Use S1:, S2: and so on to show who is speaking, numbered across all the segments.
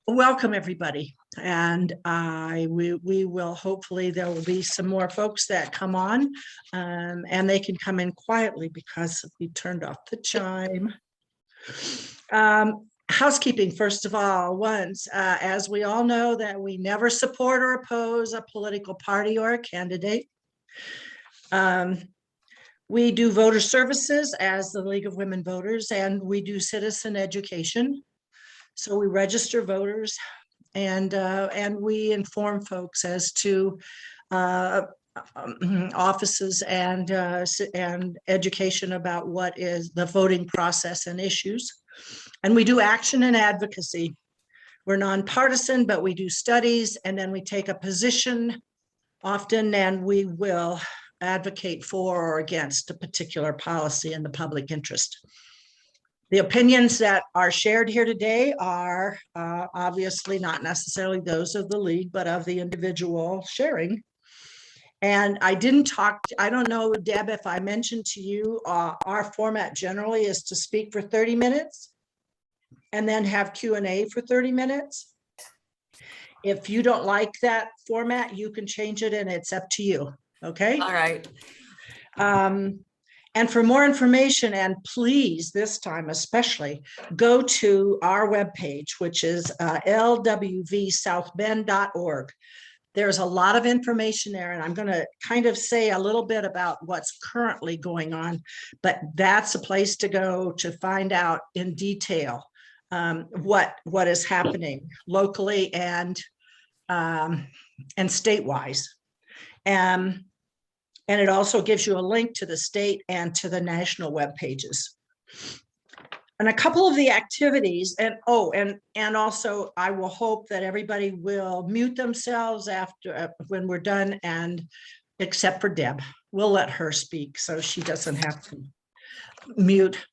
S1: Welcome, everybody. And we will hopefully there will be some more folks that come on and they can come in quietly because we turned off the chime. Housekeeping, first of all, as we all know, that we never support or oppose a political party or a candidate. We do voter services as the League of Women Voters, and we do citizen education. So we register voters and we inform folks as to offices and education about what is the voting process and issues. And we do action and advocacy. We're nonpartisan, but we do studies, and then we take a position often, and we will advocate for or against a particular policy in the public interest. The opinions that are shared here today are obviously not necessarily those of the league, but of the individual sharing. And I don't know, Deb, if I mentioned to you, our format generally is to speak for 30 minutes and then have Q&A for 30 minutes. If you don't like that format, you can change it and it's up to you. Okay.
S2: All right.
S1: And for more information, and please, this time especially, go to our webpage, which is lwvsouthbend.org. There's a lot of information there, and I'm going to kind of say a little bit about what's currently going on, but that's a place to go to find out in detail what is happening locally and state-wise. And it also gives you a link to the state and to the national web pages. And a couple of the activities, and also I will hope that everybody will mute themselves after when we're done, and except for Deb, we'll let her speak so she doesn't have to mute.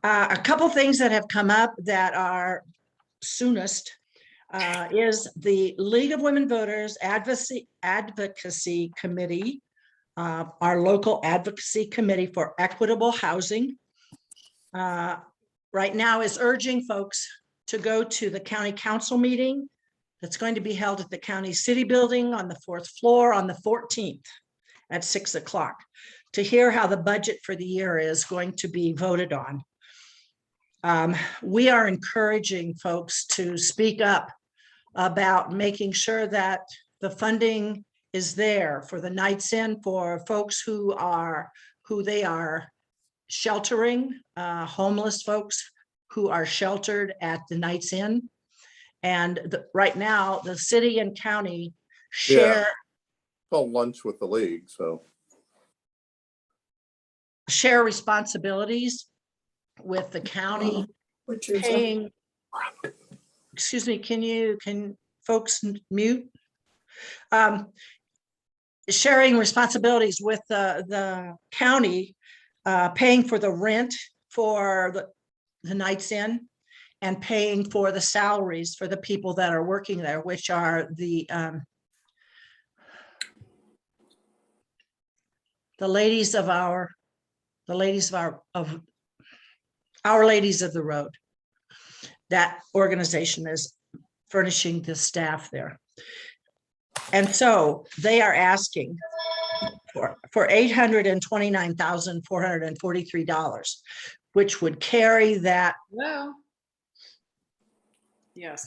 S1: A couple things that have come up that are soonest is the League of Women Voters Advocacy Committee. Our local advocacy committee for equitable housing right now is urging folks to go to the county council meeting that's going to be held at the county city building on the 4th floor on the 14th at 6 o'clock to hear how the budget for the year is going to be voted on. We are encouraging folks to speak up about making sure that the funding is there for the Nights In, for folks who they are sheltering, homeless folks who are sheltered at the Nights In. And right now, the city and county share
S3: lunch with the league, so
S1: share responsibilities with the county paying. Excuse me, can folks mute? Sharing responsibilities with the county, paying for the rent for the Nights In, and paying for the salaries for the people that are working there, which are the ladies of Our Ladies of the Road. That organization is furnishing the staff there. And so they are asking for $829,443, which would carry that.
S2: Well, yes.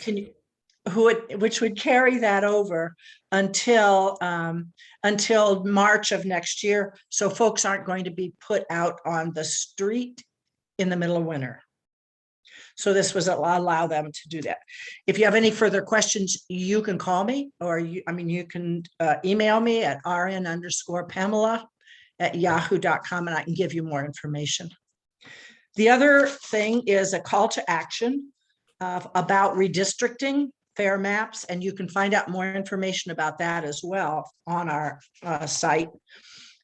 S1: Which would carry that over until March of next year. So folks aren't going to be put out on the street in the middle of winter. So this was allow them to do that. If you have any further questions, you can call me, or you can email me at rn_Pamela@yahoo.com, and I can give you more information. The other thing is a call to action about redistricting, fair maps, and you can find out more information about that as well on our site.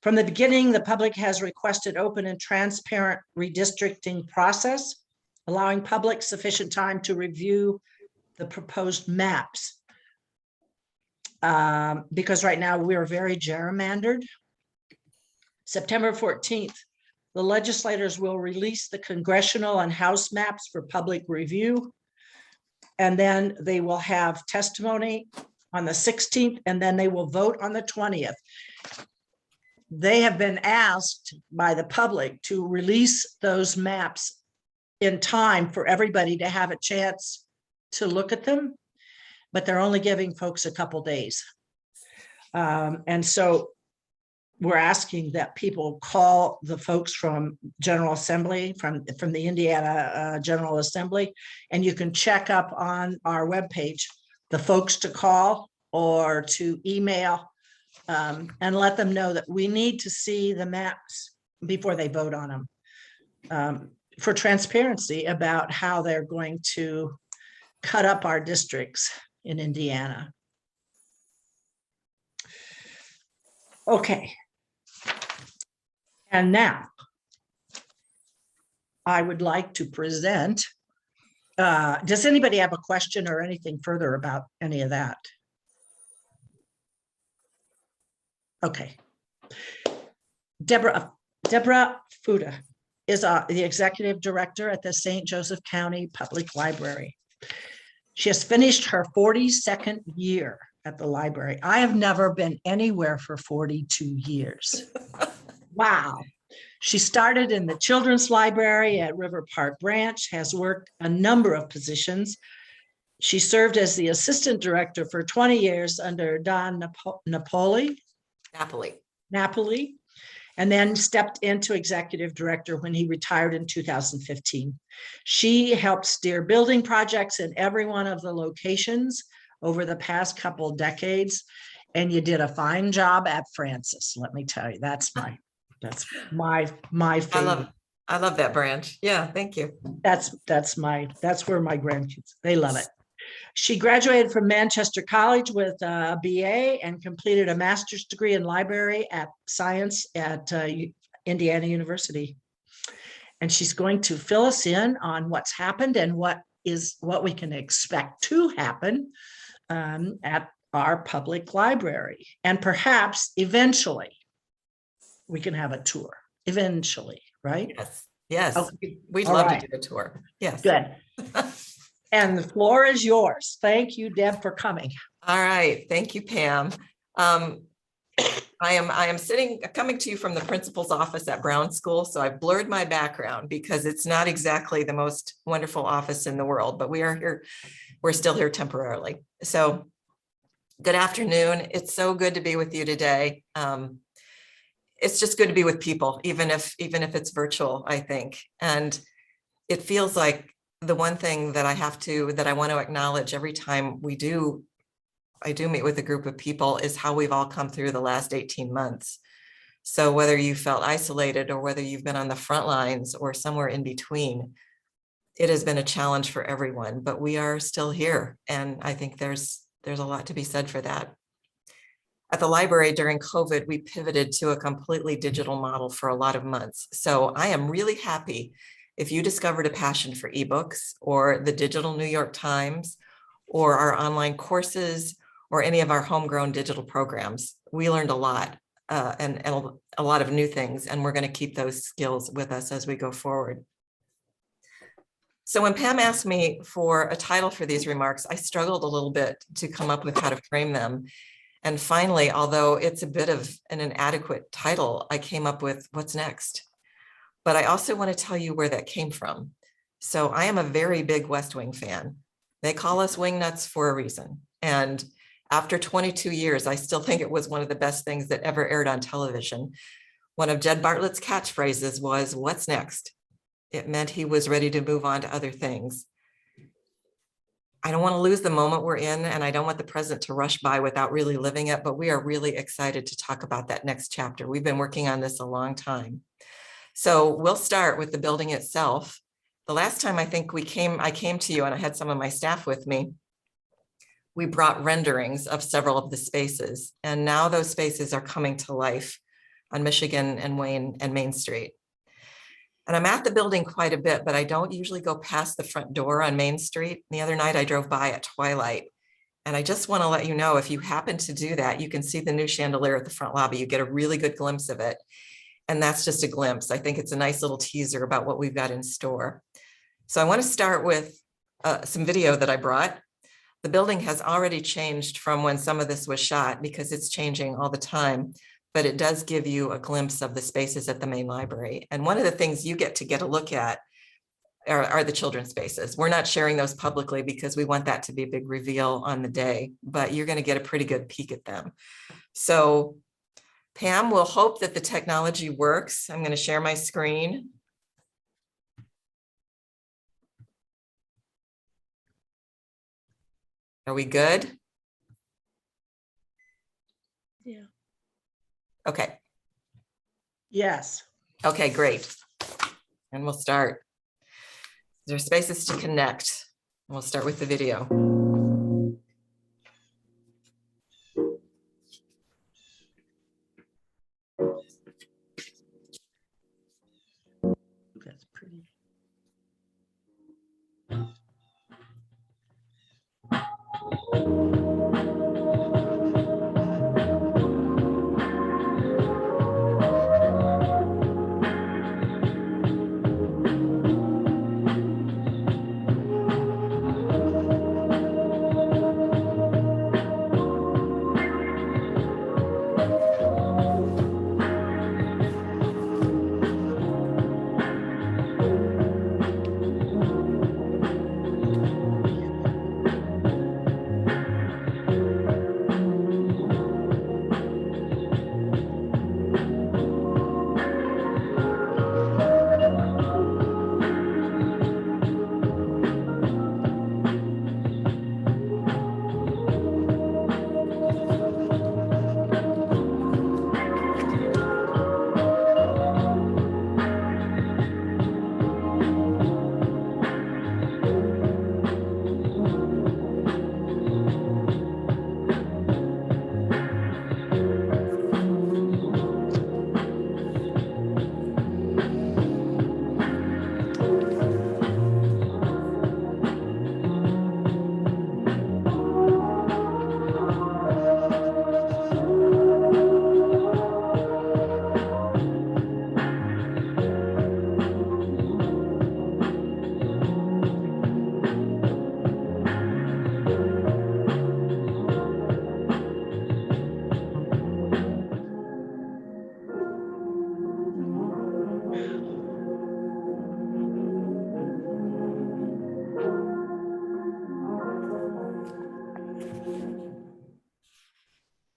S1: From the beginning, the public has requested open and transparent redistricting process, allowing public sufficient time to review the proposed maps. Because right now we're very gerrymandered. September 14th, the legislators will release the congressional and House maps for public review. And then they will have testimony on the 16th, and then they will vote on the 20th. They have been asked by the public to release those maps in time for everybody to have a chance to look at them, but they're only giving folks a couple days. And so we're asking that people call the folks from General Assembly, from the Indiana General Assembly, and you can check up on our webpage the folks to call or to email, and let them know that we need to see the maps before they vote on them, for transparency about how they're going to cut up our districts in Indiana. Okay. And now I would like to present, does anybody have a question or anything further about any of that? Okay. Debra Futa is the executive director at the St. Joseph County Public Library. She has finished her 42nd year at the library. I have never been anywhere for 42 years. Wow. She started in the children's library at River Park Branch, has worked a number of positions. She served as the assistant director for 20 years under Don Napoli, and then stepped into executive director when he retired in 2015. She helped steer building projects in every one of the locations over the past couple decades. And you did a fine job at Francis. Let me tell you, that's my favorite.
S2: I love that branch. Yeah, thank you.
S1: That's where my grandkids, they love it. She graduated from Manchester College with a BA and completed a master's degree in library at science at Indiana University. And she's going to fill us in on what's happened and what we can expect to happen at our public library. And perhaps eventually we can have a tour eventually, right?
S2: Yes.
S1: Okay.
S2: We'd
S1: All
S2: love
S1: right.
S2: to do a tour. Yes.
S1: Good. And the floor is yours. Thank you, Deb, for coming.
S2: All right. Thank you, Pam. I am coming to you from the principal's office at Brown School. So I've blurred my background because it's not exactly the most wonderful office in the world, but we are here. We're still here temporarily. So good afternoon. It's so good to be with you today. It's just good to be with people, even if it's virtual, I think. And it feels like the one thing that I want to acknowledge every time I do meet with a group of people is how we've all come through the last 18 months. So whether you felt isolated or whether you've been on the front lines or somewhere in between, it has been a challenge for everyone, but we are still here. And I think there's a lot to be said for that. At the library during COVID, we pivoted to a completely digital model for a lot of months. So I am really happy if you discovered a passion for ebooks or the digital New York Times or our online courses or any of our homegrown digital programs. We learned a lot and a lot of new things, and we're going to keep those skills with us as we go forward. So when Pam asked me for a title for these remarks, I struggled a little bit to come up with how to frame them. And finally, although it's a bit of an inadequate title, I came up with What's Next. But I also want to tell you where that came from. So I am a very big West Wing fan. They call us Wingnuts for a reason. And after 22 years, I still think it was one of the best things that ever aired on television. One of Jed Bartlett's catchphrases was, "What's next?" It meant he was ready to move on to other things. I don't want to lose the moment we're in, and I don't want the present to rush by without really living it, but we are really excited to talk about that next chapter. We've been working on this a long time. So we'll start with the building itself. The last time I think I came to you and I had some of my staff with me, we brought renderings of several of the spaces, and now those spaces are coming to life on Michigan and Wayne and Main Street. And I'm at the building quite a bit, but I don't usually go past the front door on Main Street. The other night I drove by at twilight, and I just want to let you know, if you happen to do that, you can see the new chandelier at the front lobby. You get a really good glimpse of it. And that's just a glimpse. I think it's a nice little teaser about what we've got in store. So I want to start with some video that I brought. The building has already changed from when some of this was shot because it's changing all the time, but it does give you a glimpse of the spaces at the main library. And one of the things you get a look at are the children's spaces. We're not sharing those publicly because we want that to be a big reveal on the day, but you're going to get a pretty good peek at them. So Pam, we'll hope that the technology works. I'm going to share my screen. Are we good?
S1: Yeah.
S2: Okay.
S1: Yes.
S2: Okay, great. And we'll start. There are spaces to connect. We'll start with the video.
S1: That's pretty.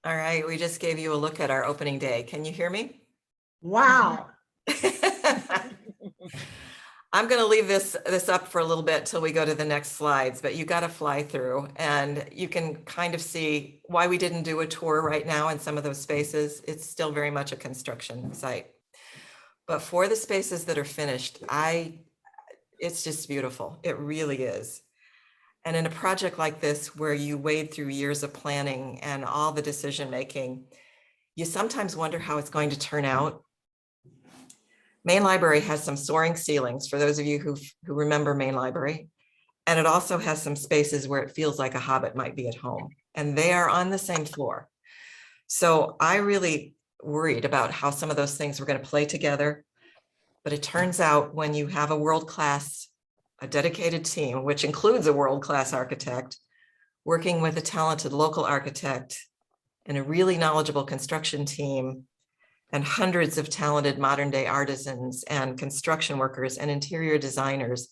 S2: All right, we just gave you a look at our opening day. Can you hear me?
S1: Wow.
S2: I'm going to leave this up for a little bit till we go to the next slides, but you got to fly through and you can kind of see why we didn't do a tour right now in some of those spaces. It's still very much a construction site. But for the spaces that are finished, it's just beautiful. It really is. And in a project like this, where you wade through years of planning and all the decision making, you sometimes wonder how it's going to turn out. Main Library has some soaring ceilings for those of you who remember Main Library. And it also has some spaces where it feels like a hobbit might be at home, and they are on the same floor. So I really worried about how some of those things were going to play together. But it turns out when you have a dedicated team, which includes a world-class architect, working with a talented local architect and a really knowledgeable construction team, and hundreds of talented modern day artisans and construction workers and interior designers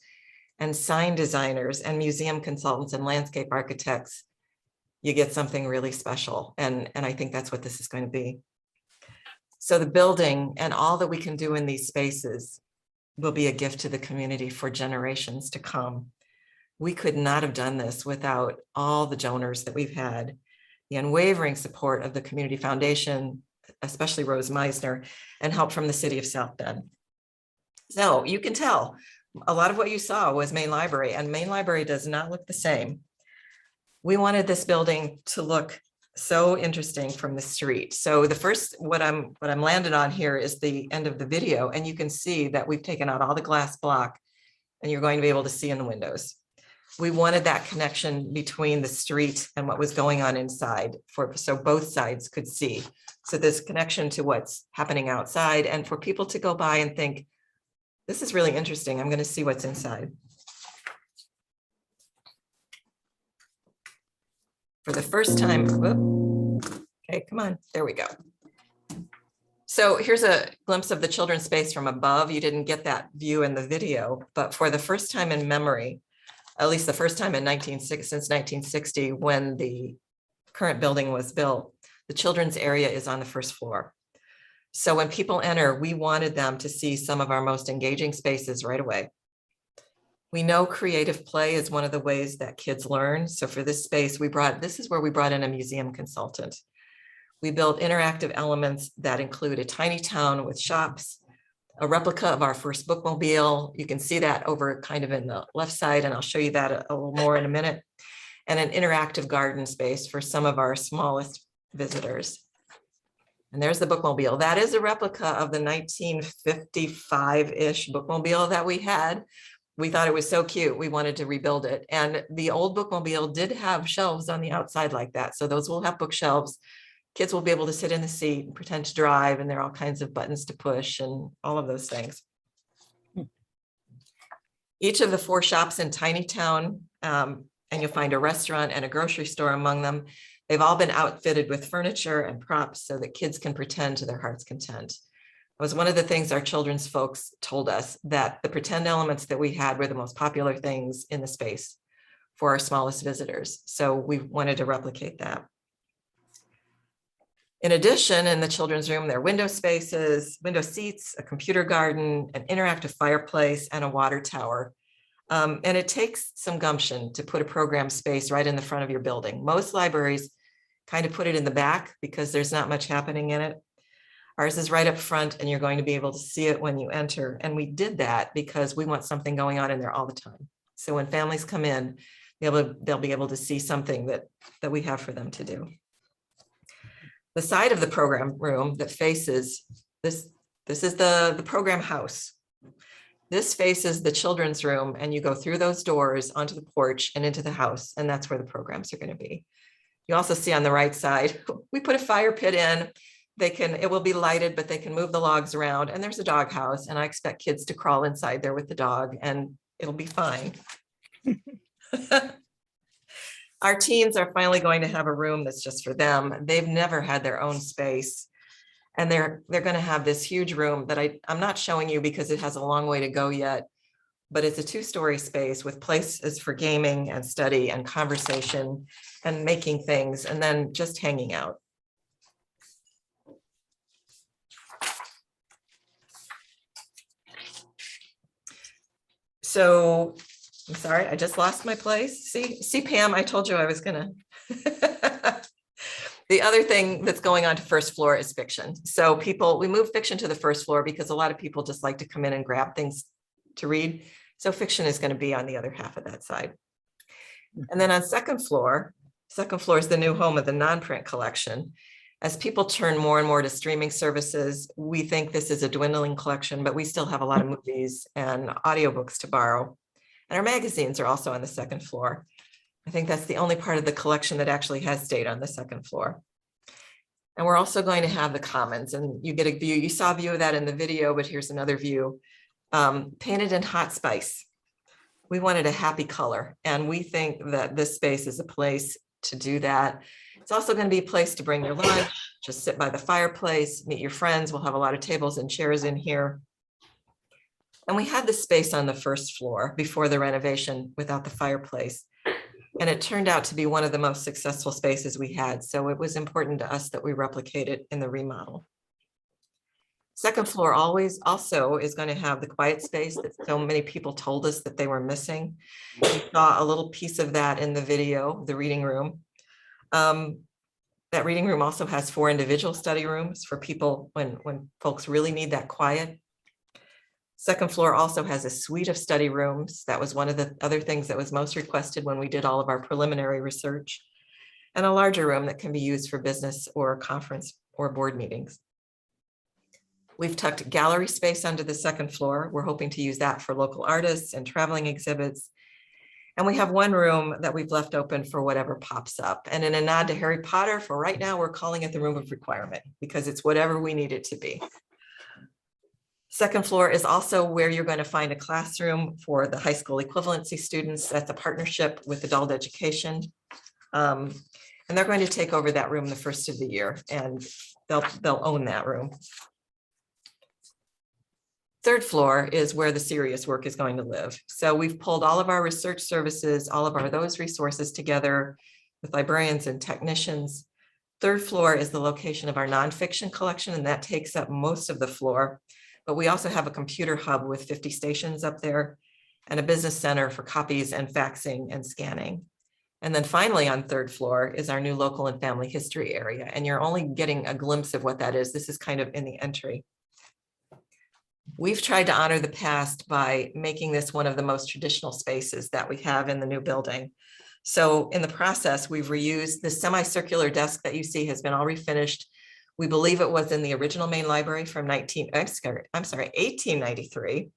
S2: and sign designers and museum consultants and landscape architects, you get something really special. And I think that's what this is going to be. So the building and all that we can do in these spaces will be a gift to the community for generations to come. We could not have done this without all the donors that we've had, the unwavering support of the Community Foundation, especially Rose Meisner, and help from the city of South Bend. So you can tell a lot of what you saw was Main Library, and Main Library does not look the same. We wanted this building to look so interesting from the street. So the first, what I'm landed on here is the end of the video, and you can see that we've taken out all the glass block and you're going to be able to see in the windows. We wanted that connection between the street and what was going on inside so both sides could see. So this connection to what's happening outside and for people to go by and think, this is really interesting. I'm going to see what's inside. for the first time, okay, come on, there we go. So here's a glimpse of the children's space from above. You didn't get that view in the video, but for the first time in memory, at least the first time in since 1960, when the current building was built, the children's area is on the first floor. So when people enter, we wanted them to see some of our most engaging spaces right away. We know creative play is one of the ways that kids learn. So for this space, this is where we brought in a museum consultant. We built interactive elements that include a tiny town with shops, a replica of our first bookmobile. You can see that over kind of in the left side, and I'll show you that a little more in a minute, and an interactive garden space for some of our smallest visitors. And there's the bookmobile. That is a replica of the 1955-ish bookmobile that we had. We thought it was so cute, we wanted to rebuild it. And the old bookmobile did have shelves on the outside like that. So those will have bookshelves. Kids will be able to sit in the seat and pretend to drive, and there are all kinds of buttons to push and all of those things. Each of the 4 shops in Tiny Town, and you'll find a restaurant and a grocery store among them, they've all been outfitted with furniture and props so that kids can pretend to their heart's content. It was one of the things our children's folks told us, that the pretend elements that we had were the most popular things in the space for our smallest visitors. So we wanted to replicate that. In addition, in the children's room, there are window spaces, window seats, a computer garden, an interactive fireplace, and a water tower. And it takes some gumption to put a program space right in the front of your building. Most libraries kind of put it in the back because there's not much happening in it. Ours is right up front, and you're going to be able to see it when you enter. And we did that because we want something going on in there all the time. So when families come in, they'll be able to see something that we have for them to do. The side of the program room that faces this is the program house. This faces the children's room, and you go through those doors onto the porch and into the house, and that's where the programs are going to be. You also see on the right side, we put a fire pit in. It will be lighted, but they can move the logs around, and there's a dog house, and I expect kids to crawl inside there with the dog, and it'll be fine. Our teens are finally going to have a room that's just for them. They've never had their own space. And they're going to have this huge room that I'm not showing you because it has a long way to go yet, but it's a 2-story space with places for gaming and study and conversation and making things, and then just hanging out. So I'm sorry, I just lost my place. See, Pam, I told you I was gonna. The other thing that's going on to first floor is fiction. So we move fiction to the first floor because a lot of people just like to come in and grab things to read. So fiction is going to be on the other half of that side. And then on second floor is the new home of the non-print collection. As people turn more and more to streaming services, we think this is a dwindling collection, but we still have a lot of movies and audiobooks to borrow. And our magazines are also on the second floor. I think that's the only part of the collection that actually has data on the second floor. And we're also going to have the commons, and you get a view. You saw a view of that in the video, but here's another view. Painted in hot spice. We wanted a happy color, and we think that this space is a place to do that. It's also going to be a place to bring your lunch, just sit by the fireplace, meet your friends. We'll have a lot of tables and chairs in here. And we had this space on the first floor before the renovation without the fireplace. And it turned out to be one of the most successful spaces we had. So it was important to us that we replicate it in the remodel. Second floor also is going to have the quiet space that so many people told us that they were missing. We saw a little piece of that in the video, the reading room. That reading room also has 4 individual study rooms for people when folks really need that quiet. Second floor also has a suite of study rooms. That was one of the other things that was most requested when we did all of our preliminary research, and a larger room that can be used for business or conference or board meetings. We've tucked gallery space under the second floor. We're hoping to use that for local artists and traveling exhibits. And we have one room that we've left open for whatever pops up. And in a nod to Harry Potter, for right now, we're calling it the room of requirement because it's whatever we need it to be. Second floor is also where you're going to find a classroom for the high school equivalency students. That's a partnership with Adult Education. And they're going to take over that room the first of the year, and they'll own that room. Third floor is where the serious work is going to live. So we've pulled all of our research services, all of those resources together with librarians and technicians. Third floor is the location of our nonfiction collection, and that takes up most of the floor. But we also have a computer hub with 50 stations up there and a business center for copies and faxing and scanning. And then finally on third floor is our new local and family history area. And you're only getting a glimpse of what that is. This is kind of in the entry. We've tried to honor the past by making this one of the most traditional spaces that we have in the new building. So in the process, we've reused the semicircular desk that you see has been all refinished. We believe it was in the original main library from 1893.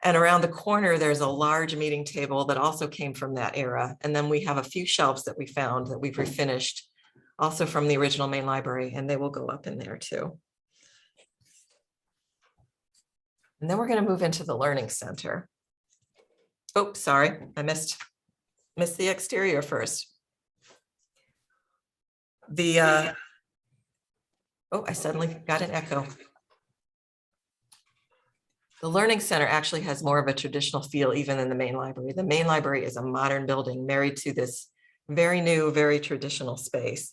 S2: And around the corner, there's a large meeting table that also came from that era. And then we have a few shelves that we found that we've refinished also from the original main library, and they will go up in there too. And then we're going to move into the Learning Center. Oh, sorry, I missed the exterior first. Oh, I suddenly got an echo. The Learning Center actually has more of a traditional feel even than the main library. The main library is a modern building married to this very new, very traditional space.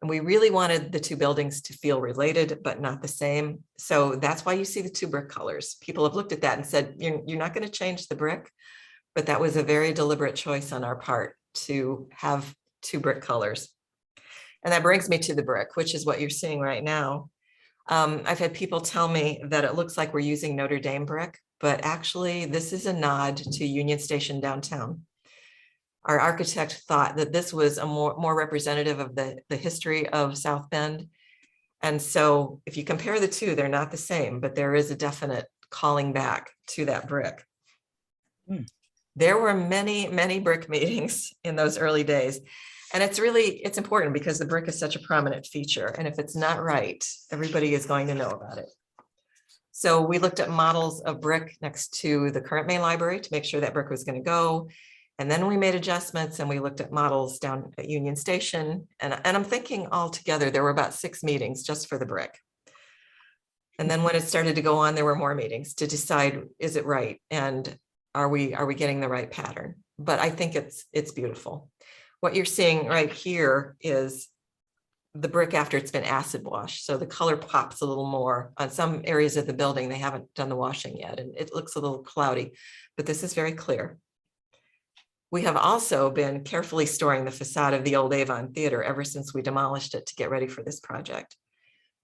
S2: And we really wanted the two buildings to feel related, but not the same. So that's why you see the two brick colors. People have looked at that and said, you're not going to change the brick, but that was a very deliberate choice on our part to have two brick colors. And that brings me to the brick, which is what you're seeing right now. I've had people tell me that it looks like we're using Notre Dame brick, but actually this is a nod to Union Station downtown. Our architect thought that this was a more representative of the history of South Bend. And so if you compare the two, they're not the same, but there is a definite calling back to that brick. There were many, many brick meetings in those early days. And it's important because the brick is such a prominent feature. And if it's not right, everybody is going to know about it. So we looked at models of brick next to the current main library to make sure that brick was going to go. And then we made adjustments and we looked at models down at Union Station. And I'm thinking altogether, there were about 6 meetings just for the brick. And then when it started to go on, there were more meetings to decide, is it right? And are we getting the right pattern? But I think it's beautiful. What you're seeing right here is the brick after it's been acid washed. So the color pops a little more. On some areas of the building, they haven't done the washing yet, and it looks a little cloudy, but this is very clear. We have also been carefully storing the facade of the old Avon Theater ever since we demolished it to get ready for this project.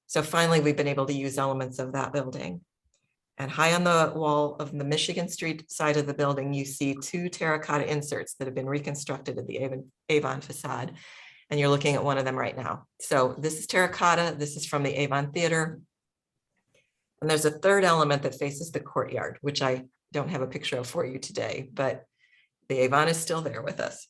S2: So finally, we've been able to use elements of that building. And high on the wall of the Michigan Street side of the building, you see 2 terracotta inserts that have been reconstructed of the Avon facade. And you're looking at one of them right now. So this is terracotta. This is from the Avon Theater. And there's a third element that faces the courtyard, which I don't have a picture of for you today, but the Avon is still there with us.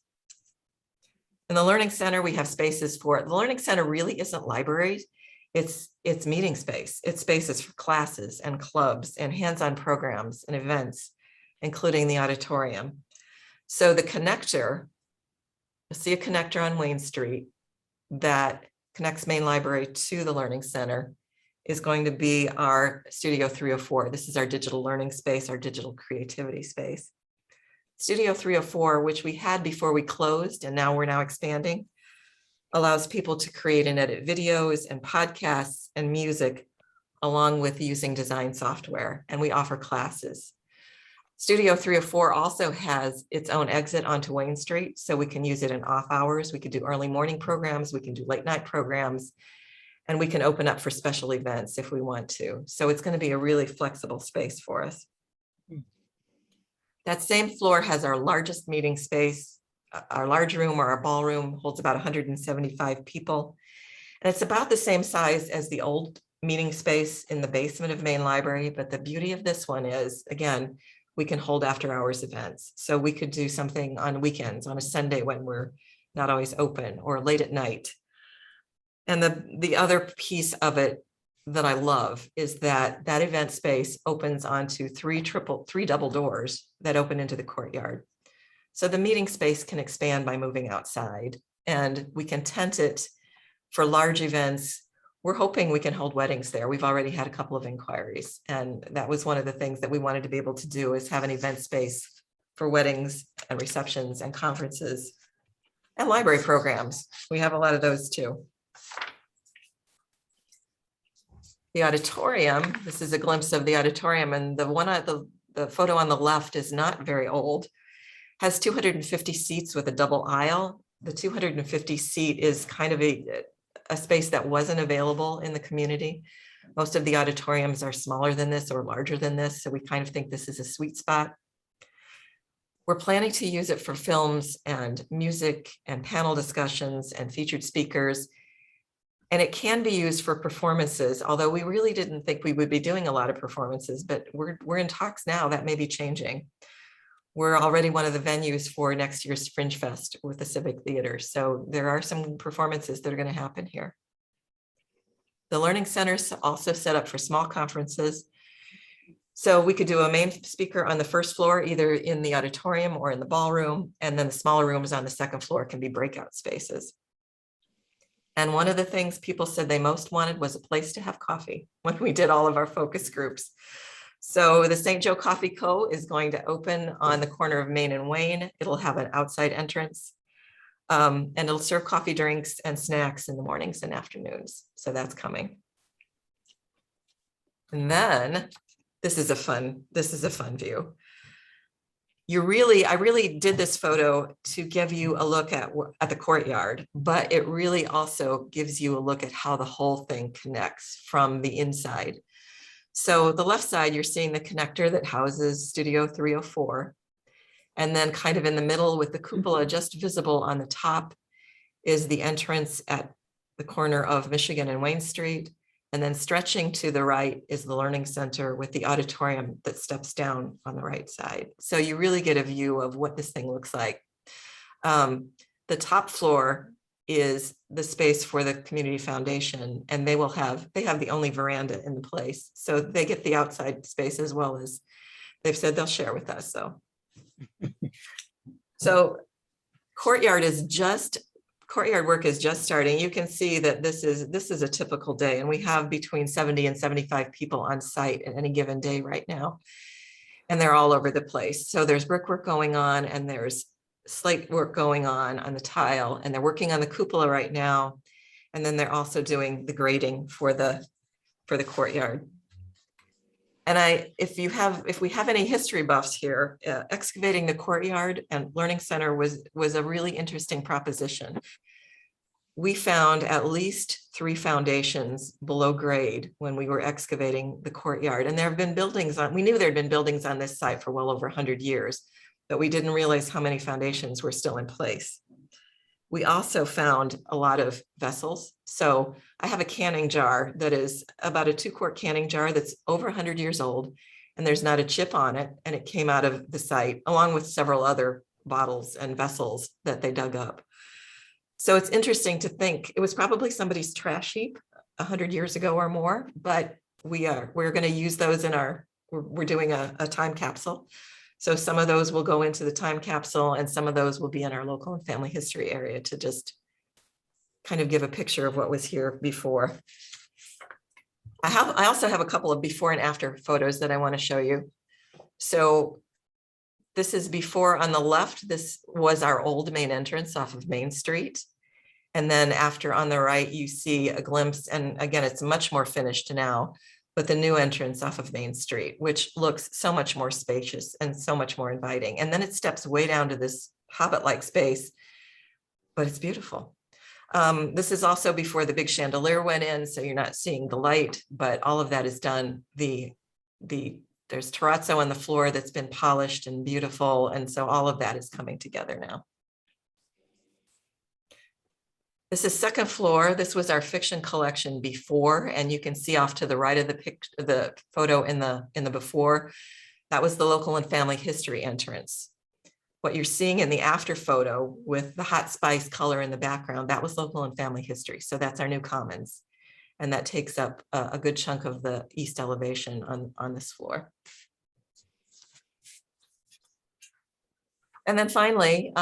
S2: In the Learning Center, we have spaces for it. The Learning Center really isn't libraries. It's meeting space. It's spaces for classes and clubs and hands-on programs and events, including the auditorium. So the connector, you'll see a connector on Wayne Street that connects main library to the Learning Center, is going to be our Studio 304. This is our digital learning space, our digital creativity space. Studio 304, which we had before we closed, and we're now expanding, allows people to create and edit videos and podcasts and music, along with using design software, and we offer classes. Studio 304 also has its own exit onto Wayne Street, so we can use it in off hours. We can do early morning programs, we can do late night programs, and we can open up for special events if we want to. So it's going to be a really flexible space for us. That same floor has our largest meeting space. Our large room or our ballroom holds about 175 people. And it's about the same size as the old meeting space in the basement of main library. But the beauty of this one is, again, we can hold after hours events. So we could do something on weekends, on a Sunday when we're not always open, or late at night. And the other piece of it that I love is that event space opens onto three double doors that open into the courtyard. So the meeting space can expand by moving outside. and we can tent it for large events. We're hoping we can hold weddings there. We've already had a couple of inquiries, and that was one of the things that we wanted to be able to do, is have an event space for weddings and receptions and conferences and library programs. We have a lot of those too. The auditorium, this is a glimpse of the auditorium, and the one at the photo on the left is not very old, has 250 seats with a double aisle. The 250 seat is kind of a space that wasn't available in the community. Most of the auditoriums are smaller than this or larger than this, so we kind of think this is a sweet spot. We're planning to use it for films and music and panel discussions and featured speakers. And it can be used for performances, although we really didn't think we would be doing a lot of performances, but we're in talks now. That may be changing. We're already one of the venues for next year's Fringe Fest with the Civic Theater. So there are some performances that are going to happen here. The Learning Center is also set up for small conferences. So we could do a main speaker on the first floor, either in the auditorium or in the ballroom, and then the smaller rooms on the second floor can be breakout spaces. And one of the things people said they most wanted was a place to have coffee when we did all of our focus groups. So the St. Joe Coffee Co. is going to open on the corner of Main and Wayne. It'll have an outside entrance, and it'll serve coffee, drinks, and snacks in the mornings and afternoons. So that's coming. And then this is a fun view. I really did this photo to give you a look at the courtyard, but it really also gives you a look at how the whole thing connects from the inside. So the left side, you're seeing the connector that houses Studio 304. And then kind of in the middle with the cupola just visible on the top is the entrance at the corner of Michigan and Wayne Street. And then stretching to the right is the Learning Center with the auditorium that steps down on the right side. So you really get a view of what this thing looks like. The top floor is the space for the community foundation, and they have the only veranda in the place. So they get the outside space as well as they've said they'll share with us. So courtyard work is just starting. You can see that this is a typical day, and we have between 70 and 75 people on site at any given day right now. And they're all over the place. So there's brickwork going on, and there's slate work going on the tile, and they're working on the cupola right now. And then they're also doing the grading for the courtyard. And if we have any history buffs here, excavating the courtyard and Learning Center was a really interesting proposition. We found at least 3 foundations below grade when we were excavating the courtyard. And there have been buildings we knew there had been buildings on this site for well over 100 years, but we didn't realize how many foundations were still in place. We also found a lot of vessels. So I have a canning jar that is about a 2-quart canning jar that's over 100 years old, and there's not a chip on it. And it came out of the site along with several other bottles and vessels that they dug up. So it's interesting to think it was probably somebody's trash heap 100 years ago or more, but we're going to use those we're doing a time capsule. So some of those will go into the time capsule, and some of those will be in our local and family history area to just kind of give a picture of what was here before. I also have a couple of before and after photos that I want to show you. So this is before on the left. This was our old main entrance off of Main Street. And then after on the right, you see a glimpse. And again, it's much more finished now, but the new entrance off of Main Street, which looks so much more spacious and so much more inviting. And then it steps way down to this hobbit-like space, but it's beautiful. This is also before the big chandelier went in, so you're not seeing the light, but all of that is done. There's terrazzo on the floor that's been polished and beautiful, and so all of that is coming together now. This is second floor. This was our fiction collection before, and you can see off to the right of the photo in the before. That was the local and family history entrance. What you're seeing in the after photo with the hot spice color in the background, that was local and family history. So that's our new commons. And that takes up a good chunk of the east elevation on this floor. And then finally,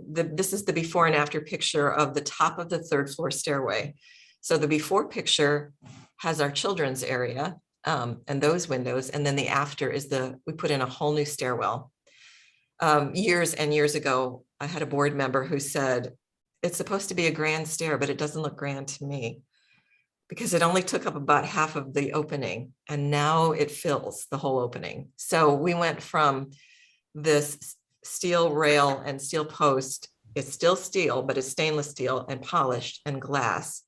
S2: this is the before and after picture of the top of the 3rd floor stairway. So the before picture has our children's area and those windows. And then the after is we put in a whole new stairwell. Years and years ago, I had a board member who said, it's supposed to be a grand stair, but it doesn't look grand to me because it only took up about half of the opening and now it fills the whole opening. So we went from this steel rail and steel post. It's still steel, but it's stainless steel and polished and glass.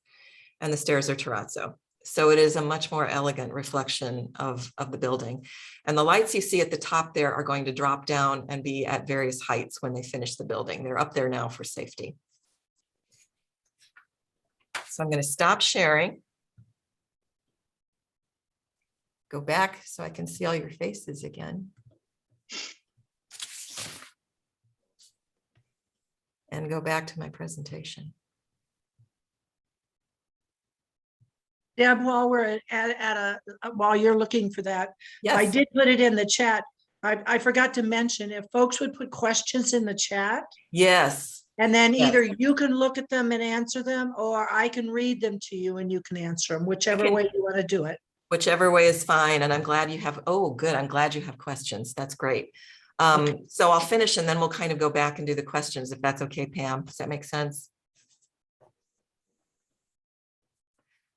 S2: And the stairs are terrazzo. So it is a much more elegant reflection of the building. And the lights you see at the top there are going to drop down and be at various heights when they finish the building. They're up there now for safety. So I'm going to stop sharing. Go back so I can see all your faces again. And go back to my presentation.
S1: Deb, while we're while you're looking for that,
S2: Yes.
S1: I did put it in the chat. I forgot to mention, if folks would put questions in the chat,
S2: Yes.
S1: and then
S2: Yes.
S1: either you can look at them and answer them, or I can read them to you and you can answer them, whichever way you want to do it.
S2: Whichever way is fine. And I'm glad you have, oh, good. I'm glad you have questions. That's great.
S1: Okay.
S2: So I'll finish and then we'll kind of go back and do the questions if that's okay, Pam. Does that make sense?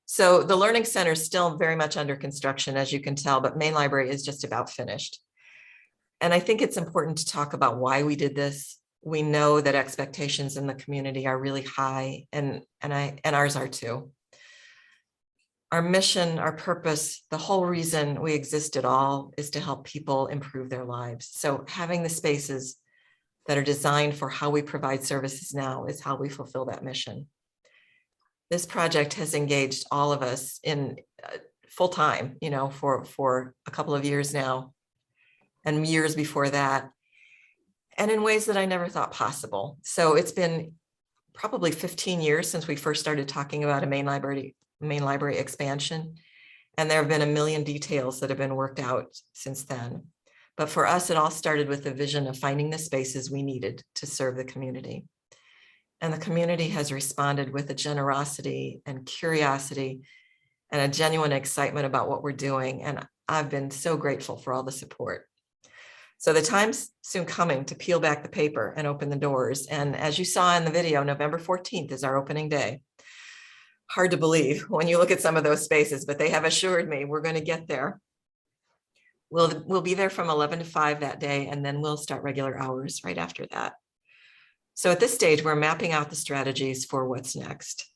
S2: So the Learning Center is still very much under construction, as you can tell, but main library is just about finished. And I think it's important to talk about why we did this. We know that expectations in the community are really high, and ours are too. Our mission, our purpose, the whole reason we exist at all is to help people improve their lives. So having the spaces that are designed for how we provide services now is how we fulfill that mission. This project has engaged all of us in full time, you know, for a couple of years now and years before that, and in ways that I never thought possible. So it's been probably 15 years since we first started talking about a main library expansion. And there have been a million details that have been worked out since then. But for us, it all started with the vision of finding the spaces we needed to serve the community. And the community has responded with a generosity and curiosity and a genuine excitement about what we're doing. And I've been so grateful for all the support. So the time's soon coming to peel back the paper and open the doors. And as you saw in the video, November 14th is our opening day. Hard to believe when you look at some of those spaces, but they have assured me we're going to get there. We'll be there from 11 to 5 that day, and then we'll start regular hours right after that. So at this stage, we're mapping out the strategies for what's next.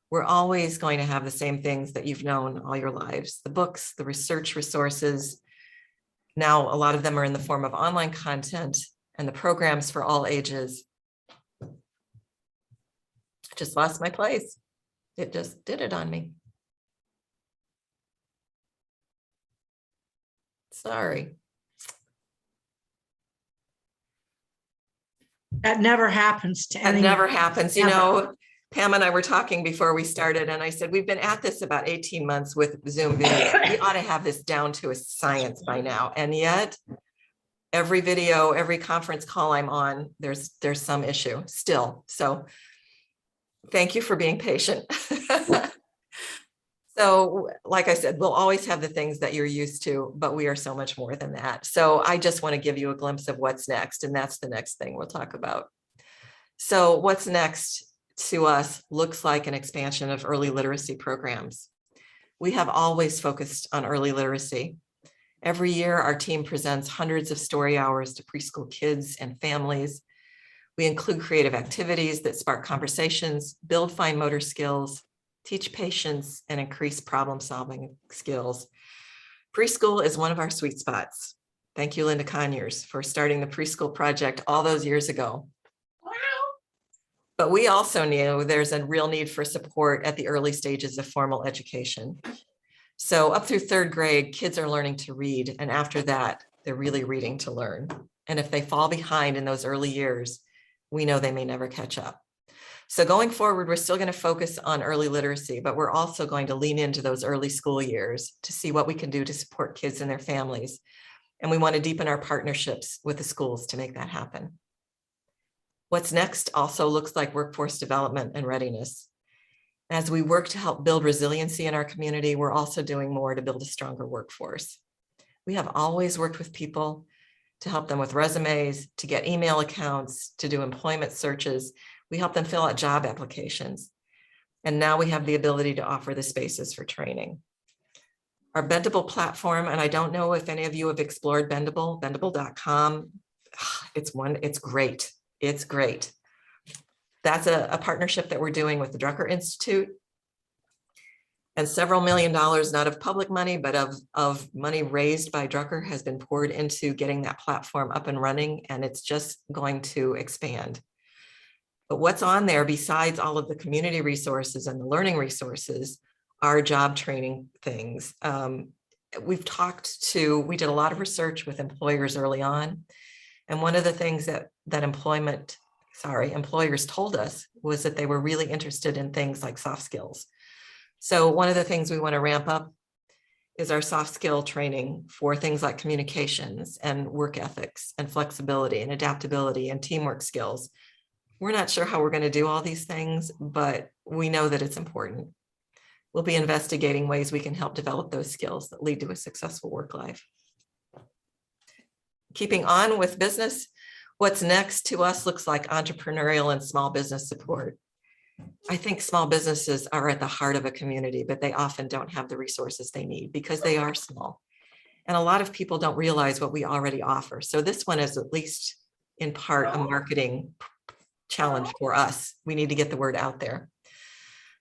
S2: We're always going to have the same things that you've known all your lives: the books, the research resources. Now, a lot of them are in the form of online content and the programs for all ages. I just lost my place. It just did it on me. Sorry.
S1: That never happens to
S2: That
S1: anyone.
S2: never happens. You
S1: Never.
S2: know, Pam and I were talking before we started, and I said, we've been at this about 18 months with Zoom video. We ought to have this down to a science by now. And yet, every video, every conference call I'm on, there's some issue still. So thank you for being patient. So, like I said, we'll always have the things that you're used to, but we are so much more than that. So I just want to give you a glimpse of what's next, and that's the next thing we'll talk about. So what's next to us looks like an expansion of early literacy programs. We have always focused on early literacy. Every year, our team presents hundreds of story hours to preschool kids and families. We include creative activities that spark conversations, build fine motor skills, teach patience, and increase problem-solving skills. Preschool is one of our sweet spots. Thank you, Linda Conyers, for starting the preschool project all those years ago. But we also knew there's a real need for support at the early stages of formal education. So up through 3rd grade, kids are learning to read, and after that, they're really reading to learn. And if they fall behind in those early years, we know they may never catch up. So going forward, we're still going to focus on early literacy, but we're also going to lean into those early school years to see what we can do to support kids and their families. And we want to deepen our partnerships with the schools to make that happen. What's next also looks like workforce development and readiness. As we work to help build resiliency in our community, we're also doing more to build a stronger workforce. We have always worked with people to help them with resumes, to get email accounts, to do employment searches. We help them fill out job applications. And now we have the ability to offer the spaces for training. Our Bendable platform, and I don't know if any of you have explored Bendable, bendable.com. It's great. It's great. That's a partnership that we're doing with the Drucker Institute. And several $1 million, not of public money, but of money raised by Drucker, has been poured into getting that platform up and running, and it's just going to expand. But what's on there besides all of the community resources and the learning resources are job training things. We did a lot of research with employers early on. And one of the things that employers told us was that they were really interested in things like soft skills. So one of the things we want to ramp up is our soft skill training for things like communications and work ethics and flexibility and adaptability and teamwork skills. We're not sure how we're going to do all these things, but we know that it's important. We'll be investigating ways we can help develop those skills that lead to a successful work life. Keeping on with business, what's next to us looks like entrepreneurial and small business support. I think small businesses are at the heart of a community, but they often don't have the resources they need because they are small. And a lot of people don't realize what we already offer. So this one is at least in part a marketing challenge for us. We need to get the word out there.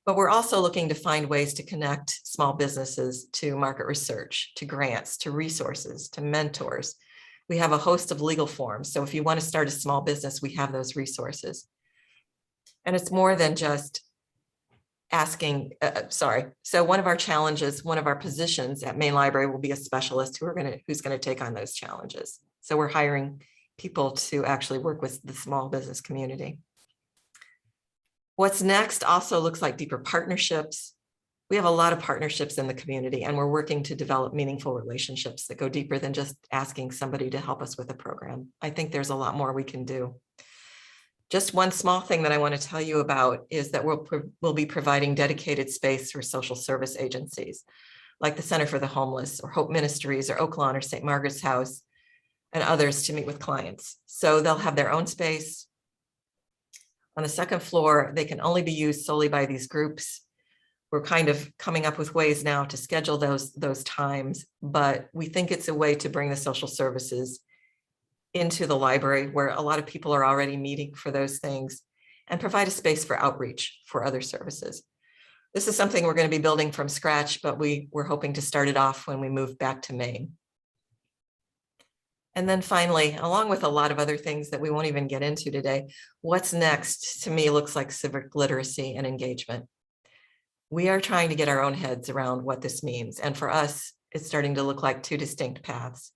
S2: But we're also looking to find ways to connect small businesses to market research, to grants, to resources, to mentors. We have a host of legal forms. So if you want to start a small business, we have those resources. And it's more than just asking, So one of our challenges, one of our positions at Main Library will be a specialist who's going to take on those challenges. So we're hiring people to actually work with the small business community. What's next also looks like deeper partnerships. We have a lot of partnerships in the community, and we're working to develop meaningful relationships that go deeper than just asking somebody to help us with a program. I think there's a lot more we can do. Just one small thing that I want to tell you about is that we'll be providing dedicated space for social service agencies like the Center for the Homeless or Hope Ministries or Oaklawn or St. Margaret's House and others to meet with clients. So they'll have their own space. On the second floor, they can only be used solely by these groups. We're kind of coming up with ways now to schedule those times, but we think it's a way to bring the social services into the library where a lot of people are already meeting for those things and provide a space for outreach for other services. This is something we're going to be building from scratch, but we're hoping to start it off when we move back to Maine. And then finally, along with a lot of other things that we won't even get into today, what's next to me looks like civic literacy and engagement. We are trying to get our own heads around what this means. And for us, it's starting to look like two distinct paths.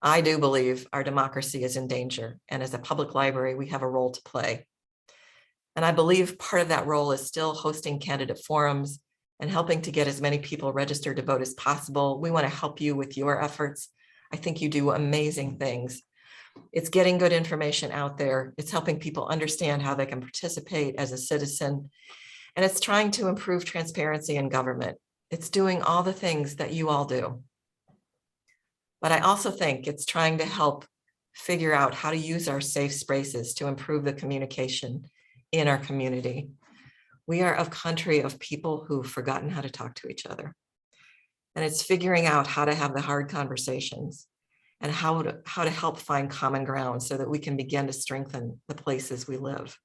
S2: I do believe our democracy is in danger. And as a public library, we have a role to play. And I believe part of that role is still hosting candidate forums and helping to get as many people registered to vote as possible. We want to help you with your efforts. I think you do amazing things. It's getting good information out there. It's helping people understand how they can participate as a citizen. And it's trying to improve transparency in government. It's doing all the things that you all do. But I also think it's trying to help figure out how to use our safe spaces to improve the communication in our community. We are a country of people who've forgotten how to talk to each other. And it's figuring out how to have the hard conversations and how to help find common ground so that we can begin to strengthen the places we live.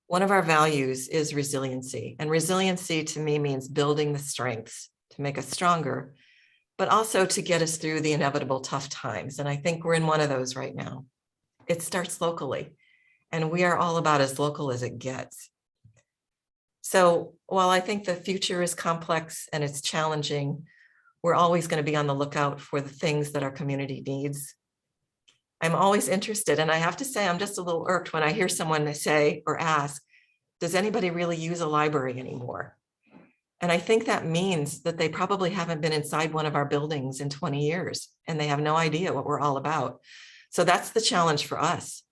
S2: One of our values is resiliency, and resiliency to me means building the strengths to make us stronger, but also to get us through the inevitable tough times. And I think we're in one of those right now. It starts locally, and we are all about as local as it gets. So while I think the future is complex and it's challenging, we're always going to be on the lookout for the things that our community needs. I'm always interested, and I have to say I'm just a little irked when I hear someone say or ask, does anybody really use a library anymore? And I think that means that they probably haven't been inside one of our buildings in 20 years, and they have no idea what we're all about. So that's the challenge for us,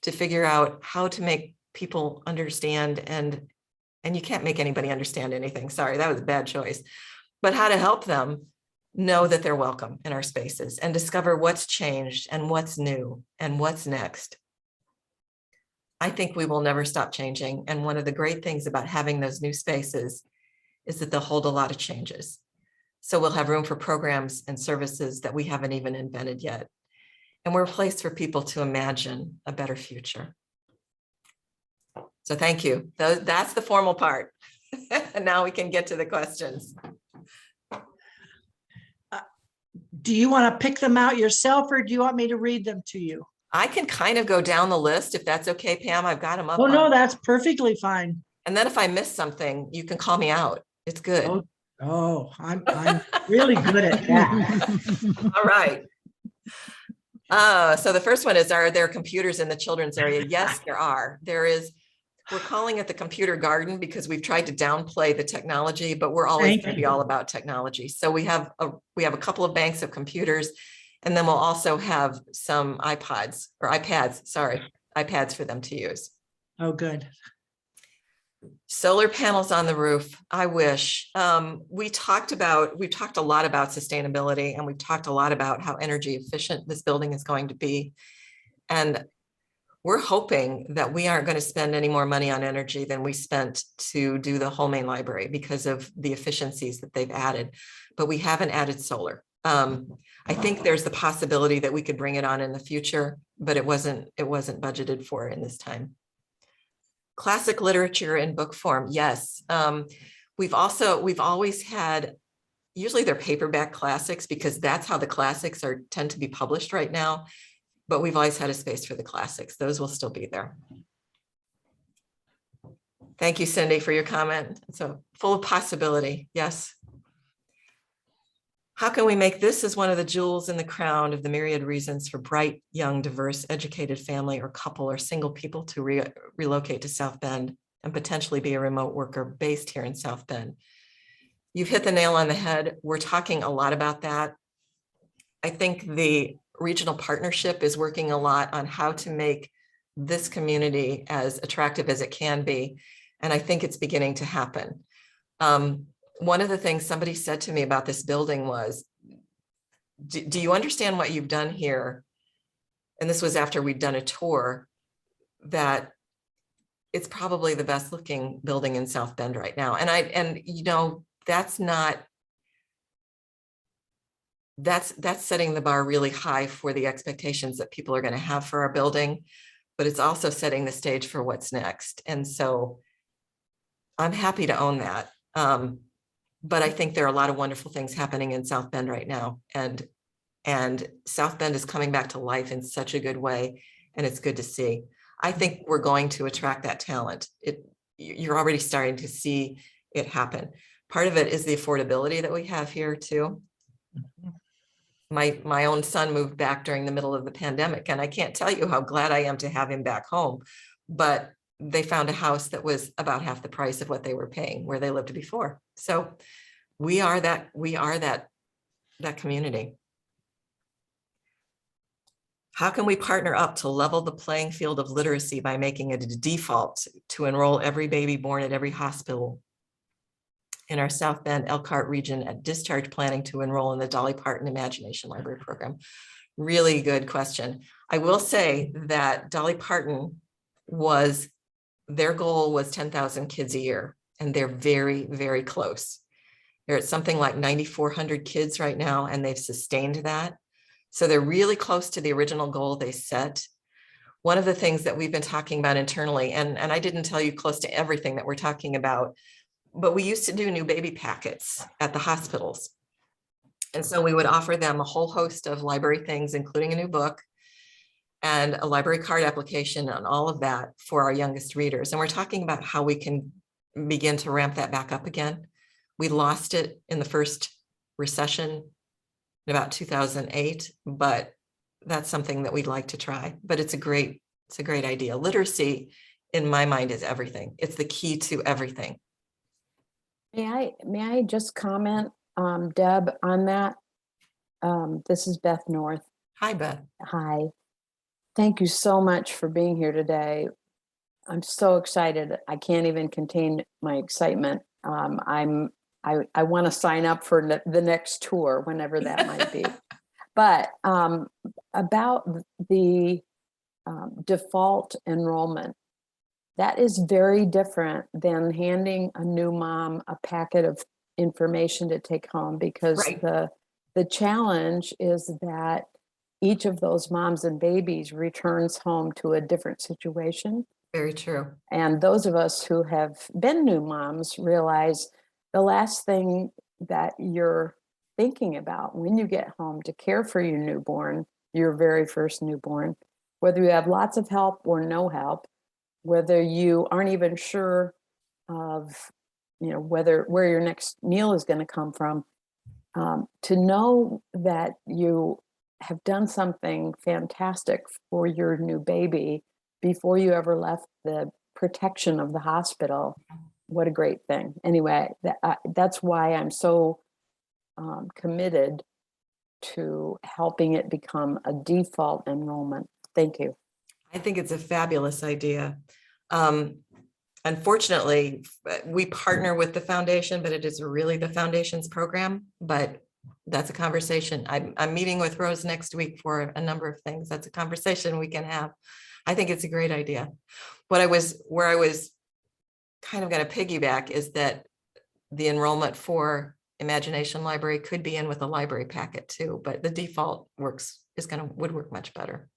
S2: to figure out how to make people understand, and you can't make anybody understand anything. Sorry, that was a bad choice. But how to help them know that they're welcome in our spaces and discover what's changed and what's new and what's next. I think we will never stop changing. And one of the great things about having those new spaces is that they'll hold a lot of changes. So we'll have room for programs and services that we haven't even invented yet. And we're a place for people to imagine a better future. So thank you. That's the formal part. And now we can get to the questions.
S1: Do you want to pick them out yourself, or do you want me to read them to you?
S2: I can kind of go down the list if that's okay, Pam. I've got them up.
S1: Oh, no, that's perfectly fine.
S2: And then if I miss something, you can call me out. It's good.
S1: Oh, I'm really good at that.
S2: All right. So the first one is, are there computers in the children's area? Yes, there are. We're calling it the computer garden because we've tried to downplay the technology, but we're always going to be all about technology. So we have a couple of banks of computers, and then we'll also have some iPads for them to use.
S1: Oh, good.
S2: Solar panels on the roof. I wish. We've talked a lot about sustainability, and we've talked a lot about how energy efficient this building is going to be. And we're hoping that we aren't going to spend any more money on energy than we spent to do the whole main library because of the efficiencies that they've added, but we haven't added solar. I think there's the possibility that we could bring it on in the future, but it wasn't budgeted for in this time. Classic literature in book form. Yes. We've always had, usually they're paperback classics because that's how the classics tend to be published right now. But we've always had a space for the classics. Those will still be there. Thank you, Cindy, for your comment. It's full of possibility. Yes. How can we make this as one of the jewels in the crown of the myriad reasons for bright, young, diverse, educated family or couple or single people to relocate to South Bend and potentially be a remote worker based here in South Bend? You've hit the nail on the head. We're talking a lot about that. I think the regional partnership is working a lot on how to make this community as attractive as it can be. And I think it's beginning to happen. One of the things somebody said to me about this building was, do you understand what you've done here? And this was after we'd done a tour, that it's probably the best looking building in South Bend right now. And that's setting the bar really high for the expectations that people are going to have for our building, but it's also setting the stage for what's next. And so I'm happy to own that. But I think there are a lot of wonderful things happening in South Bend right now. And South Bend is coming back to life in such a good way. And it's good to see. I think we're going to attract that talent. You're already starting to see it happen. Part of it is the affordability that we have here too. My own son moved back during the middle of the pandemic, and I can't tell you how glad I am to have him back home. But they found a house that was about half the price of what they were paying where they lived before. So we are that community. How can we partner up to level the playing field of literacy by making it a default to enroll every baby born at every hospital in our South Bend Elkhart region at discharge planning to enroll in the Dolly Parton Imagination Library program? Really good question. I will say that Dolly Parton their goal was 10,000 kids a year, and they're very, very close. They're at something like 9,400 kids right now, and they've sustained that. So they're really close to the original goal they set. One of the things that we've been talking about internally, and I didn't tell you close to everything that we're talking about, but we used to do new baby packets at the hospitals. And so we would offer them a whole host of library things, including a new book and a library card application and all of that for our youngest readers. And we're talking about how we can begin to ramp that back up again. We lost it in the first recession in about 2008, but that's something that we'd like to try. But it's a great idea. Literacy, in my mind, is everything. It's the key to everything.
S4: May I just comment, Deb, on that? This is Beth North.
S2: Hi, Beth.
S4: Hi. thank you so much for being here today. I'm so excited. I can't even contain my excitement. I want to sign up for the next tour, whenever that might be. But about the default enrollment, that is very different than handing a new mom a packet of information to take home, because
S2: Right.
S4: the challenge is that each of those moms and babies returns home to a different situation.
S2: Very true.
S4: And those of us who have been new moms realize the last thing that you're thinking about when you get home to care for your newborn, your very first newborn, whether you have lots of help or no help, whether you aren't even sure of, where your next meal is going to come from, to know that you have done something fantastic for your new baby before you ever left the protection of the hospital. What a great thing. Anyway, that's why I'm so committed to helping it become a default enrollment. Thank you.
S2: I think it's a fabulous idea. Unfortunately, we partner with the foundation, but it is really the foundation's program. But that's a conversation. I'm meeting with Rose next week for a number of things. That's a conversation we can have. I think it's a great idea. Where I was kind of going to piggyback is that the enrollment for Imagination Library could be in with a library packet too, but the default would work much better.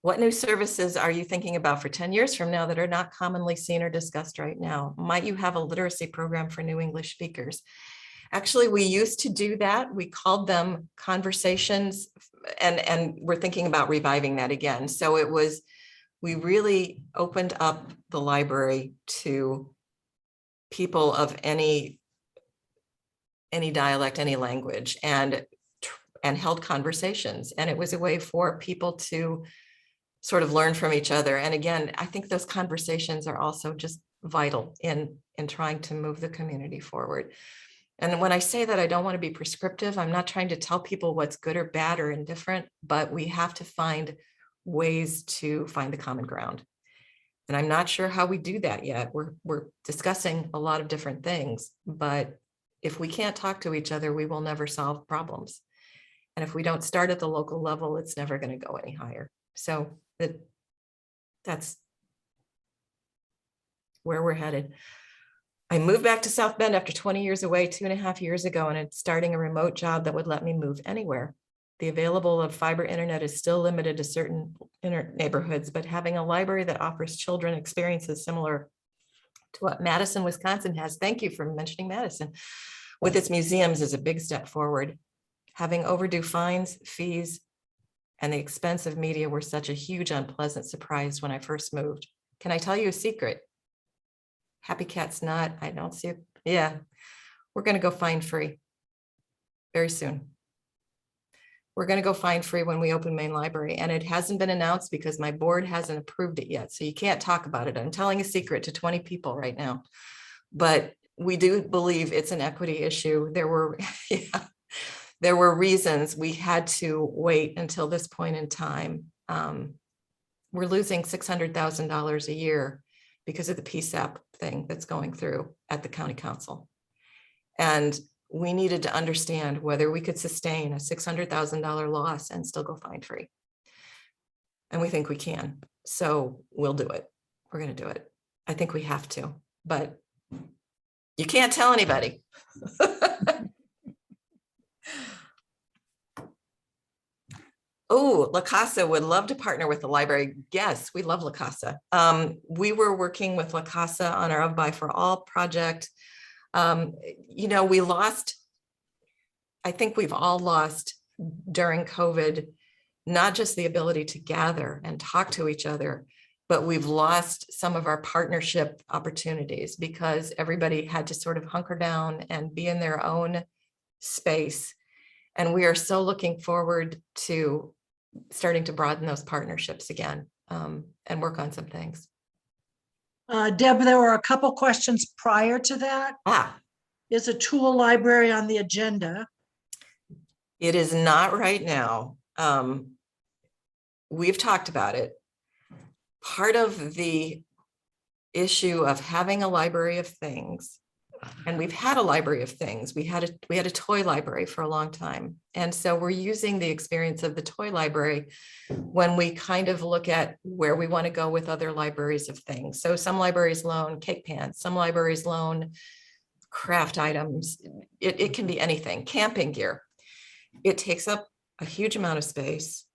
S2: What new services are you thinking about for 10 years from now that are not commonly seen or discussed right now? Might you have a literacy program for new English speakers? Actually, we used to do that. We called them conversations, and we're thinking about reviving that again. So we really opened up the library to people of any dialect, any language, and held conversations. And it was a way for people to sort of learn from each other. And again, I think those conversations are also just vital in trying to move the community forward. And when I say that, I don't want to be prescriptive. I'm not trying to tell people what's good or bad or indifferent, but we have to find ways to find the common ground. And I'm not sure how we do that yet. We're discussing a lot of different things, but if we can't talk to each other, we will never solve problems. And if we don't start at the local level, it's never going to go any higher. So that's where we're headed. I moved back to South Bend after 20 years away 2.5 years ago, and it's starting a remote job that would let me move anywhere. The available of fiber internet is still limited to certain neighborhoods, but having a library that offers children experiences similar to what Madison, Wisconsin has, thank you for mentioning Madison, with its museums is a big step forward. Having overdue fines, fees, and the expense of media were such a huge unpleasant surprise when I first moved. Can I tell you a secret? Happy Cat's not, I don't see it. Yeah, we're going to go fine free very soon. We're going to go fine free when we open main library, and it hasn't been announced because my board hasn't approved it yet. So you can't talk about it. I'm telling a secret to 20 people right now, but we do believe it's an equity issue. There were reasons we had to wait until this point in time. We're losing $600,000 a year because of the PSAP thing that's going through at the county council. And we needed to understand whether we could sustain a $600,000 loss and still go fine free. And we think we can. So we'll do it. We're going to do it. I think we have to, but you can't tell anybody. Oh, La Casa would love to partner with the library. Yes, we love La Casa. We were working with La Casa on our Of By For All project. We lost, I think we've all lost during COVID, not just the ability to gather and talk to each other, but we've lost some of our partnership opportunities because everybody had to sort of hunker down and be in their own space. And we are so looking forward to starting to broaden those partnerships again and work on some things.
S1: Deb, there were a couple questions prior to that. Is a tool library on the agenda?
S2: It is not right now. We've talked about it. Part of the issue of having a library of things, and we've had a library of things. We had a toy library for a long time. And so we're using the experience of the toy library when we kind of look at where we want to go with other libraries of things. So some libraries loan cake pans, some libraries loan craft items. It can be anything, camping gear. It takes up a huge amount of space,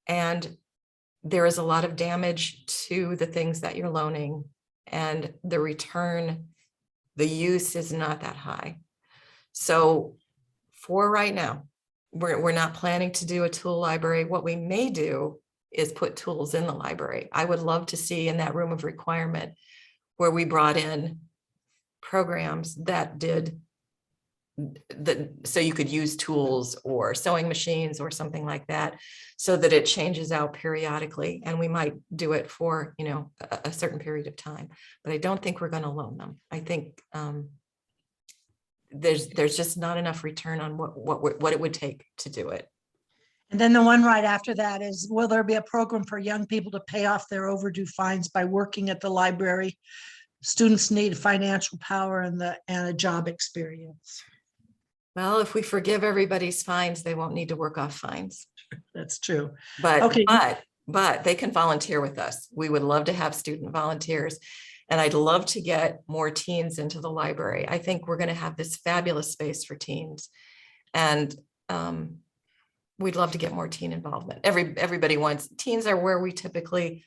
S2: and there is a lot of damage to the things that you're loaning, and the return, the use is not that high. So for right now, we're not planning to do a tool library. What we may do is put tools in the library. I would love to see in that room of requirement where we brought in programs that did so you could use tools or sewing machines or something like that, so that it changes out periodically, and we might do it for, a certain period of time. But I don't think we're going to loan them. I think there's just not enough return on what it would take to do it.
S1: And then the one right after that is, will there be a program for young people to pay off their overdue fines by working at the library? Students need financial power and a job experience.
S2: Well, if we forgive everybody's fines, they won't need to work off fines.
S1: That's true.
S2: But
S1: Okay.
S2: but they can volunteer with us. We would love to have student volunteers, and I'd love to get more teens into the library. I think we're going to have this fabulous space for teens, and we'd love to get more teen involvement. Everybody wants, teens are where we typically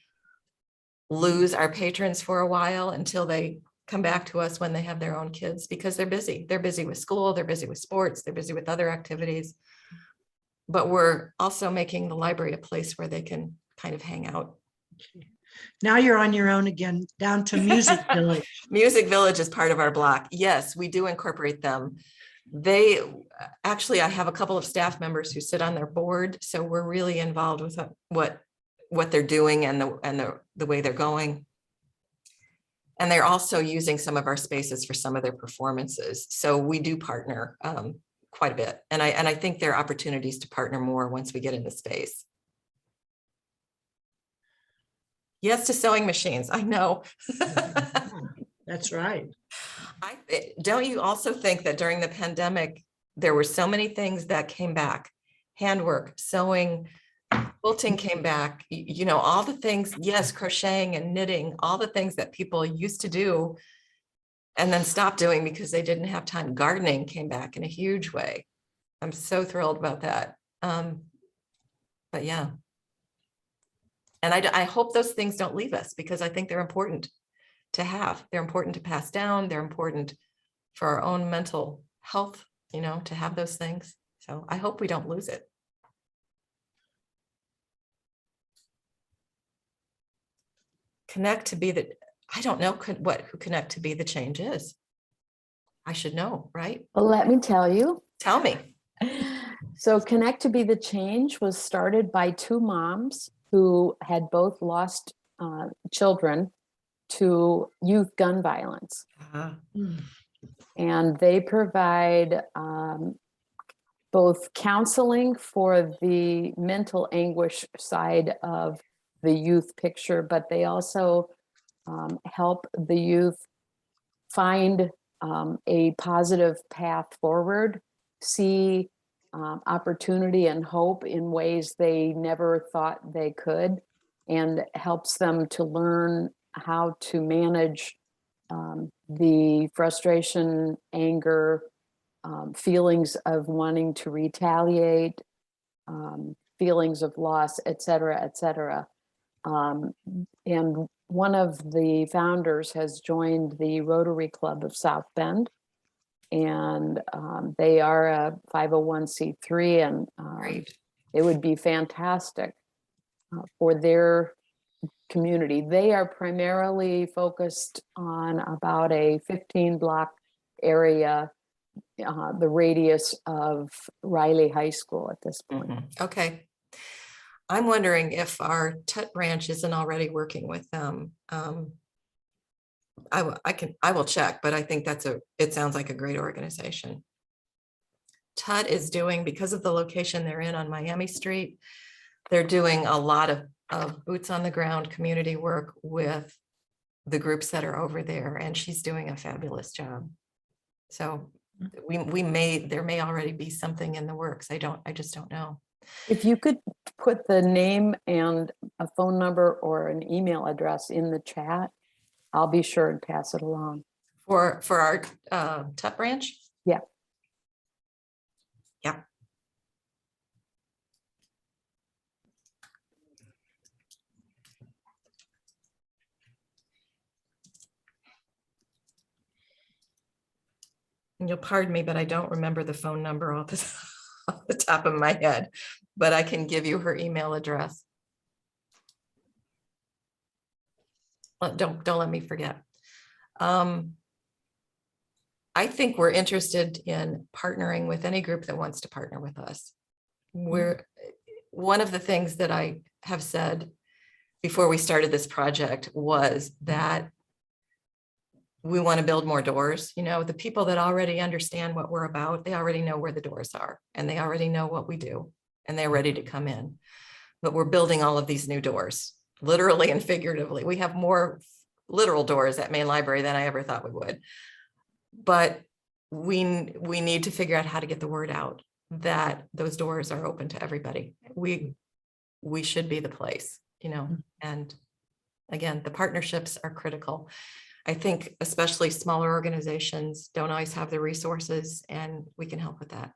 S2: lose our patrons for a while until they come back to us when they have their own kids, because they're busy. They're busy with school, they're busy with sports, they're busy with other activities. But we're also making the library a place where they can kind of hang out.
S1: Now you're on your own again, down to Music Village.
S2: Music Village is part of our block. Yes, we do incorporate them. They actually, I have a couple of staff members who sit on their board, so we're really involved with what they're doing and the way they're going. And they're also using some of our spaces for some of their performances. So we do partner quite a bit. And I think there are opportunities to partner more once we get into space. Yes to sewing machines, I know.
S1: That's right.
S2: Don't you also think that during the pandemic, there were so many things that came back? Handwork, sewing, quilting came back, all the things, yes, crocheting and knitting, all the things that people used to do and then stopped doing because they didn't have time. Gardening came back in a huge way. I'm so thrilled about that. But yeah. And I hope those things don't leave us, because I think they're important to have. They're important to pass down. They're important for our own mental health, to have those things. So I hope we don't lose it. Connect to be the, I don't know who Connect to be the change is. I should know, right?
S4: Well, let me tell you.
S2: Tell me.
S4: So Connect to be the change was started by two moms who had both lost children to youth gun violence. And they provide both counseling for the mental anguish side of the youth picture, but they also help the youth find a positive path forward, see opportunity and hope in ways they never thought they could, and helps them to learn how to manage the frustration, anger, feelings of wanting to retaliate, feelings of loss, et cetera, et cetera. And one of the founders has joined the Rotary Club of South Bend, and they are a 501c3, and it would be fantastic for their community. They are primarily focused on about a 15-block area, the radius of Riley High School at this point.
S2: Okay. I'm wondering if our Tut branch isn't already working with them. I will check, but I think it sounds like a great organization TUT is doing, because of the location they're in on Miami Street, they're doing a lot of boots on the ground community work with the groups that are over there, and she's doing a fabulous job. So there may already be something in the works. I just don't know.
S4: If you could put the name and a phone number or an email address in the chat, I'll be sure and pass it along.
S2: For our TUT branch?
S4: Yeah.
S2: Yeah. And you'll pardon me, but I don't remember the phone number off the top of my head, but I can give you her email address. Don't let me forget. I think we're interested in partnering with any group that wants to partner with us. One of the things that I have said before we started this project was that we want to build more doors. You know, the people that already understand what we're about, they already know where the doors are and they already know what we do and they're ready to come in. But we're building all of these new doors, literally and figuratively. We have more literal doors at Main Library than I ever thought we would. But we need to figure out how to get the word out that those doors are open to everybody. We should be the place, you know, and again, the partnerships are critical. I think especially smaller organizations don't always have the resources, and we can help with that.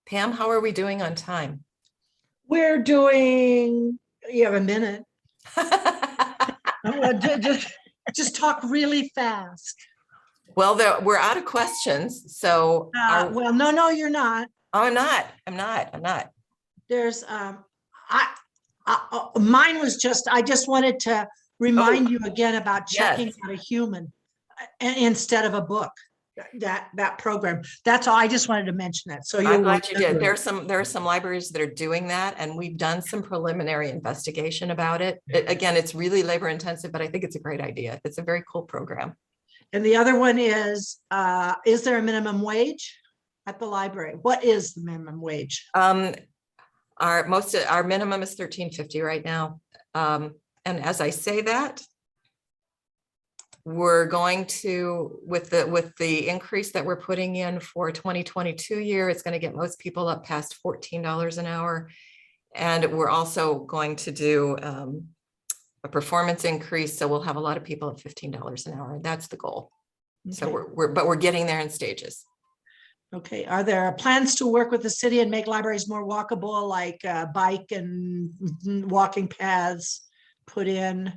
S2: Pam, how are we doing on time?
S1: We're doing, you have a minute. Just talk really fast.
S2: Well, we're out of questions, so
S1: Well, no, you're not.
S2: Oh, I'm not.
S1: There's mine was just, I just wanted to remind you again about checking out a human instead of a book. That program. That's all. I just wanted to mention that. So
S2: I'm glad you did. There are some libraries that are doing that, and we've done some preliminary investigation about it. Again, it's really labor intensive, but I think it's a great idea. It's a very cool program. And
S1: the other one is there a minimum wage at the library? What is the minimum wage?
S2: Our minimum is $13.50 right now. And as I say that, we're going to, with the increase that we're putting in for 2022 year, it's going to get most people up past $14 an hour. And we're also going to do a performance increase. So we'll have a lot of people at $15 an hour. That's the goal. Okay. So we're getting there in stages.
S1: Okay. Are there plans to work with the city and make libraries more walkable, like bike and walking paths put in?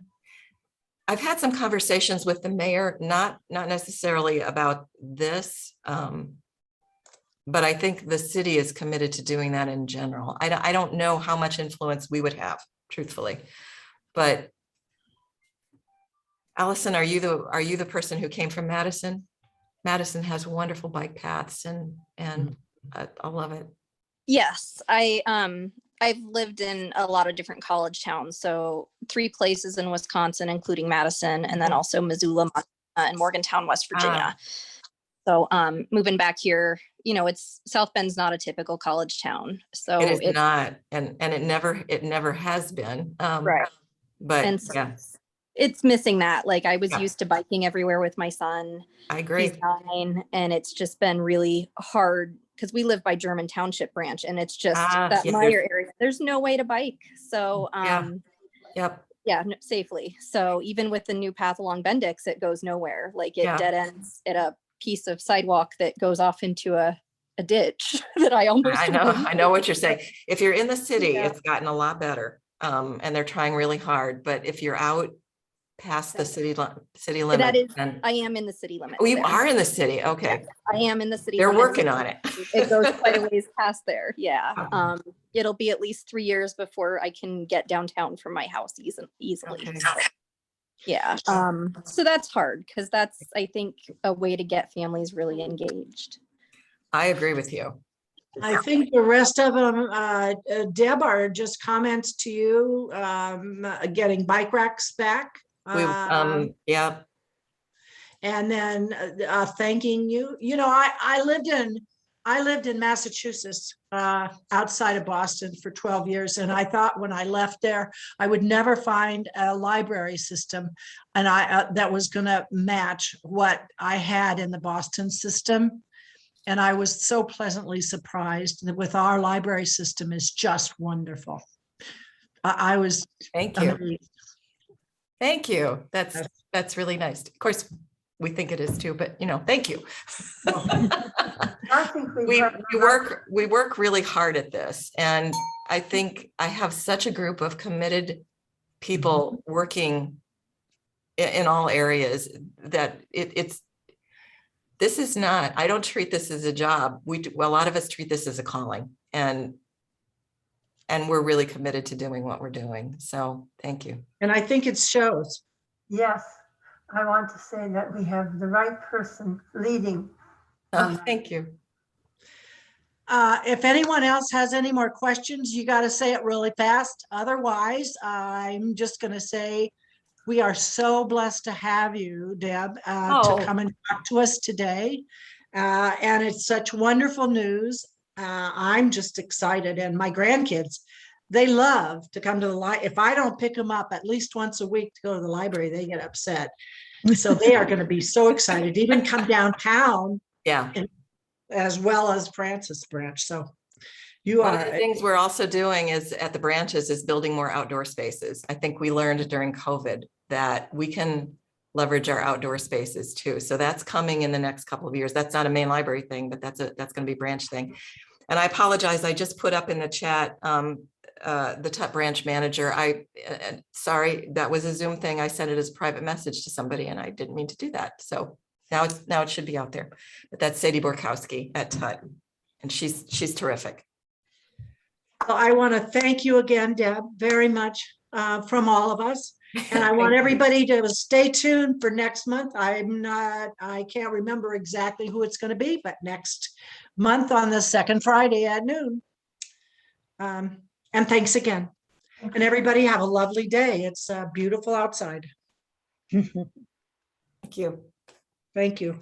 S2: I've had some conversations with the mayor, not necessarily about this, but I think the city is committed to doing that in general. I don't know how much influence we would have, truthfully, but Allison, are you the person who came from Madison? Madison has wonderful bike paths, and I love it.
S5: Yes, I've lived in a lot of different college towns, so 3 places in Wisconsin, including Madison, and then also Missoula and Morgantown, West Virginia. So moving back here, you know, South Bend's not a typical college town. So
S2: it is not, and it never has been.
S5: Right.
S2: But
S5: so
S2: yeah,
S5: it's missing that. Like I was used to biking everywhere with my son.
S2: I agree.
S5: He's 9, and it's just been really hard because we live by German Township branch, and it's just that Meyer area. There's no way to bike. So safely. So even with the new path along Bendix, it goes nowhere. Like it dead ends at a piece of sidewalk that goes off into a ditch that I know what
S2: you're saying. If you're in the city, it's gotten a lot better. And they're trying really hard. But if you're out past the city limit,
S5: I am in the city limit.
S2: Oh, you are in the city. Okay.
S5: Yes, I am in the city.
S2: They're working on it.
S5: It goes quite a ways past there. Yeah. It'll be at least 3 years before I can get downtown from my house easily.
S2: Okay.
S5: Yeah. So that's hard because that's, I think, a way to get families really engaged.
S2: I agree with you.
S1: I think the rest of them, Deb, are just comments to you, getting bike racks back. and then thanking you. You know, I lived in Massachusetts, outside of Boston for 12 years. And I thought when I left there, I would never find a library system and that was going to match what I had in the Boston system. And I was so pleasantly surprised that with our library system is just wonderful. I was
S2: Thank you.
S1: amazed.
S2: Thank you. That's really nice. Of course, we think it is too, but you know, thank you.
S6: I think
S2: We work really hard at this, and I think I have such a group of committed people working in all areas that this is not, I don't treat this as a job. A lot of us treat this as a calling, and we're really committed to doing what we're doing. So thank you.
S1: And I think it shows.
S6: Yes, I want to say that we have the right person leading.
S2: Oh, thank you.
S1: If anyone else has any more questions, you got to say it really fast. Otherwise, I'm just going to say we are so blessed to have you, Deb, to come and talk to us today. And it's such wonderful news. I'm just excited. And my grandkids, they love to come to the library. If I don't pick them up at least once a week to go to the library, they get upset. So they are going to be so excited to even come downtown.
S2: Yeah.
S1: As well as Francis branch. So
S2: One of the things we're also doing is at the branches is building more outdoor spaces. I think we learned during COVID that we can leverage our outdoor spaces too. So that's coming in the next couple of years. That's not a main library thing, but that's going to be branch thing. And I apologize. I just put up in the chat the Tut branch manager. Sorry, that was a Zoom thing. I sent it as a private message to somebody and I didn't mean to do that. So now it should be out there. But that's Sadie Borkowski at Tut, and she's terrific.
S1: Well, I want to thank you again, Deb, very much from all of us. And I want everybody to stay tuned for next month. I can't remember exactly who it's going to be, but next month on the second Friday at noon. And thanks again. And everybody have a lovely day. It's beautiful outside.
S2: Thank you.
S1: Thank you.